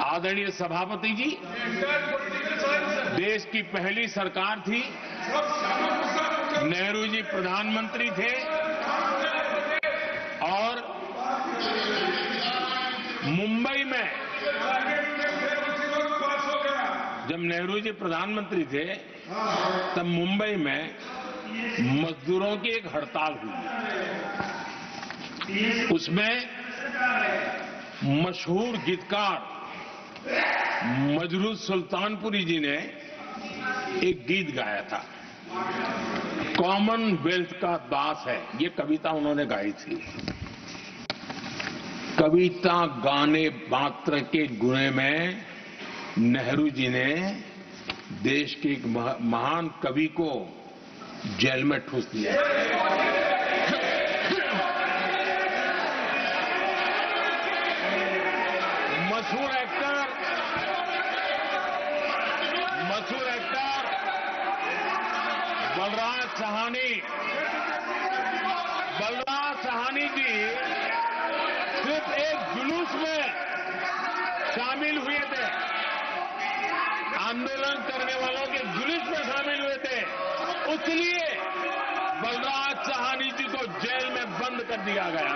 आदरणीय सभापति जी, देश की पहली सरकार थी, नेहरू जी प्रधानमंत्री थे और मुंबई में जब नेहरू जी प्रधानमंत्री थे तब मुंबई में मजदूरों की एक हड़ताल हुई। उसमें मशहूर गीतकार मजरूह सुल्तानपुरी जी ने एक गीत गाया था, कॉमनवेल्थ का दास है। ये कविता उन्होंने गाई थी। कविता गाने मात्र के गुणे में नेहरू जी ने देश के एक महान कवि को जेल में ठूस दिया। मशहूर एक्टर बलराज साहनी जी सिर्फ एक जुलूस में शामिल हुए थे, आंदोलन करने वालों के जुलूस में शामिल हुए थे, इसलिए बलराज साहनी जी को जेल में बंद कर दिया गया।